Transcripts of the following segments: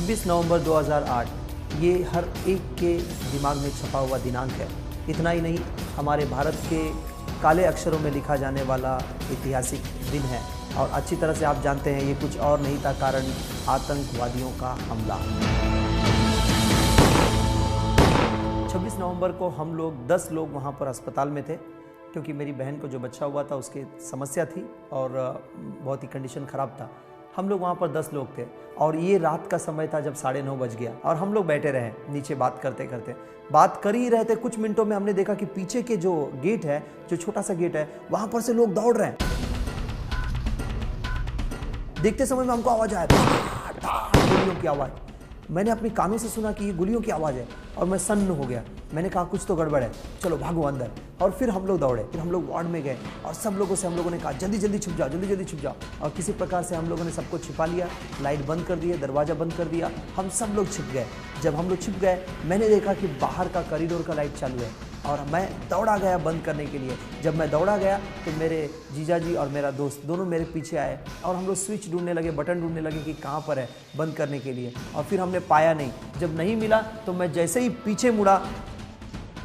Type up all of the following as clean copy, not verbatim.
26 नवंबर 2008 ये हर एक के दिमाग में छपा हुआ दिनांक है। इतना ही नहीं, हमारे भारत के काले अक्षरों में लिखा जाने वाला ऐतिहासिक दिन है और अच्छी तरह से आप जानते हैं ये कुछ और नहीं था कारण आतंकवादियों का हमला। 26 नवंबर को हम लोग 10 लोग वहाँ पर अस्पताल में थे क्योंकि मेरी बहन को जो बच्चा हुआ था उसकी समस्या थी और बहुत ही कंडीशन ख़राब था। हम लोग वहाँ पर 10 लोग थे और ये रात का समय था जब 9:30 बज गया और हम लोग बैठे रहे नीचे बात करते करते। बात कर ही रहे थे, कुछ मिनटों में हमने देखा कि पीछे के जो गेट है, जो छोटा सा गेट है, वहाँ पर से लोग दौड़ रहे हैं। देखते समय में हमको आवाज़ आया, गोलियों की आवाज़। मैंने अपने कानों से सुना कि ये गोलियों की आवाज़ है और मैं सन्न हो गया। मैंने कहा कुछ तो गड़बड़ है, चलो भागो अंदर। और फिर हम लोग दौड़े, फिर हम लोग वार्ड में गए और सब लोगों से हम लोगों ने कहा जल्दी जल्दी छुप जाओ, जल्दी जल्दी छुप जाओ। और किसी प्रकार से हम लोगों ने सबको छिपा लिया, लाइट बंद कर दिए, दरवाज़ा बंद कर दिया, हम सब लोग छिप गए। जब हम लोग छिप गए मैंने देखा कि बाहर का कॉरिडोर का लाइट चालू है और मैं दौड़ा गया बंद करने के लिए। जब मैं दौड़ा गया तो मेरे जीजा जी और मेरा दोस्त दोनों मेरे पीछे आए और हम लोग स्विच ढूंढने लगे, बटन ढूंढने लगे कि कहाँ पर है बंद करने के लिए। और फिर हमने पाया नहीं। जब नहीं मिला तो मैं जैसे ही पीछे मुड़ा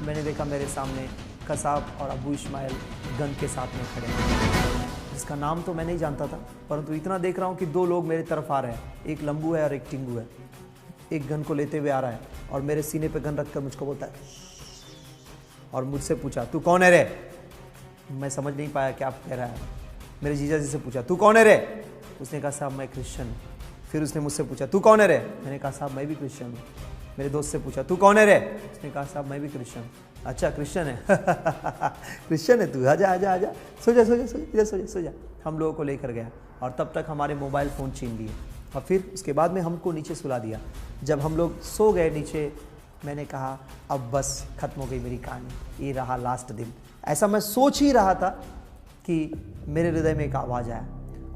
मैंने देखा मेरे सामने कसाब और अबू इस्माइल गन के साथ में खड़े हैं, जिसका नाम तो मैं नहीं जानता था, परंतु इतना देख रहा हूँ कि 2 लोग मेरे तरफ आ रहे हैं, एक लंबू है और एक टिंगू है। एक गन को लेते हुए आ रहा है और मेरे सीने पे गन रखकर मुझको बोलता है और मुझसे पूछा तू कौन है रे। मैं समझ नहीं पाया क्या कह रहा है। मेरे जीजा जी से पूछा तू कौन है रे। उसने कहा साहब मैं क्रिश्चियन हूँ। फिर उसने मुझसे पूछा तू कौन है रे। मैंने कहा साहब मैं भी क्रिश्चियन हूँ। मेरे दोस्त से पूछा तू कौन है रे। उसने कहा साहब मैं भी क्रिश्चियन हूँ। अच्छा क्रिश्चियन है क्रिश्चियन है तू, आजा आजा आजा, सो जा सो जा इधर सो जा सो जा। हम लोगों को लेकर गया और तब तक हमारे मोबाइल फ़ोन छीन लिए और फिर उसके बाद में हमको नीचे सुला दिया। जब हम लोग सो गए नीचे मैंने कहा अब बस ख़त्म हो गई मेरी कहानी, ये रहा लास्ट दिन। ऐसा मैं सोच ही रहा था कि मेरे हृदय में एक आवाज़ आया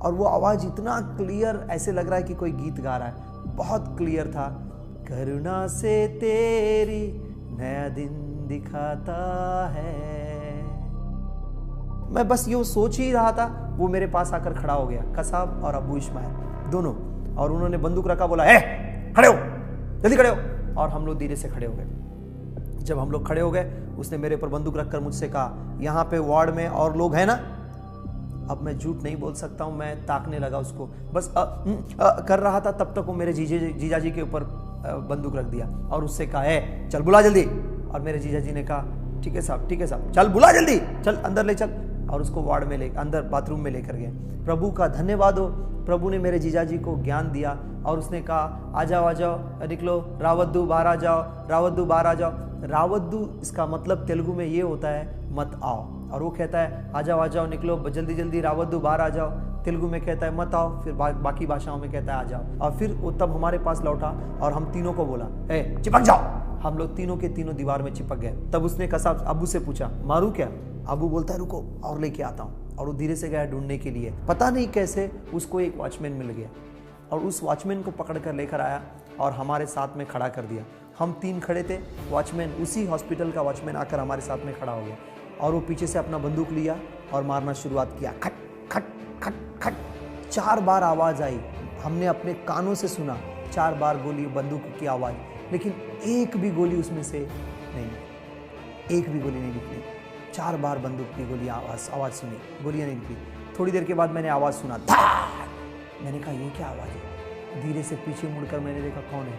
और वो आवाज़ इतना क्लियर, ऐसे लग रहा है कि कोई गीत गा रहा है, बहुत क्लियर था। करुणा से तेरी नया दिन दिखाता है। मैं बस ये सोच ही रहा था, वो मेरे पास आकर खड़ा हो गया, कसाब और अबू इस्माइल दोनों, और उन्होंने बंदूक रखा, बोला ए खड़े हो, जल्दी खड़े हो। और हम लोग धीरे से खड़े हो गए। जब हम लोग खड़े हो गए उसने मेरे ऊपर बंदूक रखकर मुझसे कहा यहाँ पे वार्ड में और लोग हैं ना। अब मैं झूठ नहीं बोल सकता हूँ, मैं ताकने लगा उसको, बस कर रहा था। तब तक वो मेरे जीजा जी के ऊपर बंदूक रख दिया और उससे कहा है चल बुला जल्दी। और मेरे जीजा जी ने कहा ठीक है साहब चल बुला जल्दी, चल अंदर ले चल। और उसको वार्ड में अंदर बाथरूम में लेकर गए। प्रभु का धन्यवाद हो, प्रभु ने मेरे जीजा जी को ज्ञान दिया और उसने कहा आ जाओ निकलो, रावद्दू बाहर आ जाओ, रावद्दू बाहर आ जाओ। रावद्दू इसका मतलब तेलुगु में ये होता है मत आओ, और वो कहता है आ जाओ निकलो जल्दी जल्दी, रावद्दू बाहर आ जाओ। तेलुगु में कहता है मत आओ, फिर बाकी भाषाओं में कहता है आ जाओ। और फिर वो तब हमारे पास लौटा और हम तीनों को बोला ए चिपक जाओ। हम लोग तीनों के तीनों दीवार में चिपक गए। तब उसने कसाब अबू से पूछा मारू क्या। अबू बोलता है रुको और लेके आता हूँ, और वो धीरे से गया ढूंढने के लिए। पता नहीं कैसे उसको एक वॉचमैन मिल गया और उस वॉचमैन को पकड़ कर लेकर आया और हमारे साथ में खड़ा कर दिया। हम 3 खड़े थे, वॉचमैन उसी हॉस्पिटल का वॉचमैन आकर हमारे साथ में खड़ा हो गया और वो पीछे से अपना बंदूक लिया और मारना शुरुआत किया। खट खट खट खट 4 बार आवाज़ आई। हमने अपने कानों से सुना 4 बार गोली, बंदूक की आवाज़, लेकिन एक भी गोली उसमें से नहीं, एक भी गोली नहीं निकली। 4 बार बंदूक की गोली आवाज़ सुनी, गोलियां नहीं निकली। थोड़ी देर के बाद मैंने आवाज़ सुना धाड़। मैंने कहा ये क्या आवाज़ है। धीरे से पीछे मुड़कर मैंने देखा कौन है।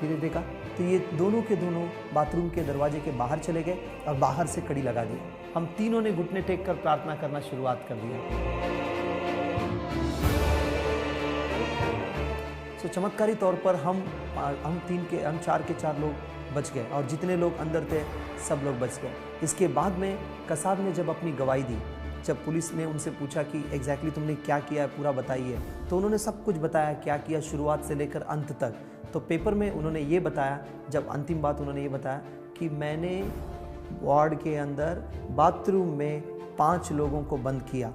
धीरे देखा तो ये दोनों के दोनों बाथरूम के दरवाजे के बाहर चले गए और बाहर से कड़ी लगा दी। हम तीनों ने घुटने टेक कर प्रार्थना करना शुरुआत कर दिया। तो चमत्कारी तौर पर हम 4 के 4 लोग बच गए और जितने लोग अंदर थे सब लोग बच गए। इसके बाद में कसाब ने जब अपनी गवाही दी, जब पुलिस ने उनसे पूछा कि एग्जैक्टली तुमने क्या किया है पूरा बताइए, तो उन्होंने सब कुछ बताया क्या किया शुरुआत से लेकर अंत तक। तो पेपर में उन्होंने ये बताया, जब अंतिम बात उन्होंने ये बताया कि मैंने वार्ड के अंदर बाथरूम में 5 लोगों को बंद किया।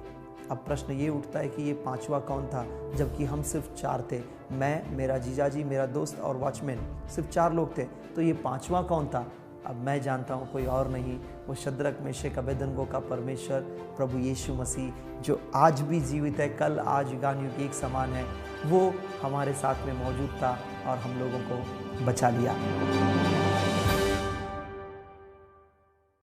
अब प्रश्न ये उठता है कि ये 5वां कौन था, जबकि हम सिर्फ 4 थे। मैं, मेरा जीजाजी, मेरा दोस्त और वॉचमैन, सिर्फ 4 लोग थे। तो ये 5वां कौन था। अब मैं जानता हूँ कोई और नहीं, वो शद्रक मेशक अबेदनगो का परमेश्वर प्रभु यीशु मसीह, जो आज भी जीवित है, कल आज युगान युग एक समान है, वो हमारे साथ में मौजूद था और हम लोगों को बचा लिया।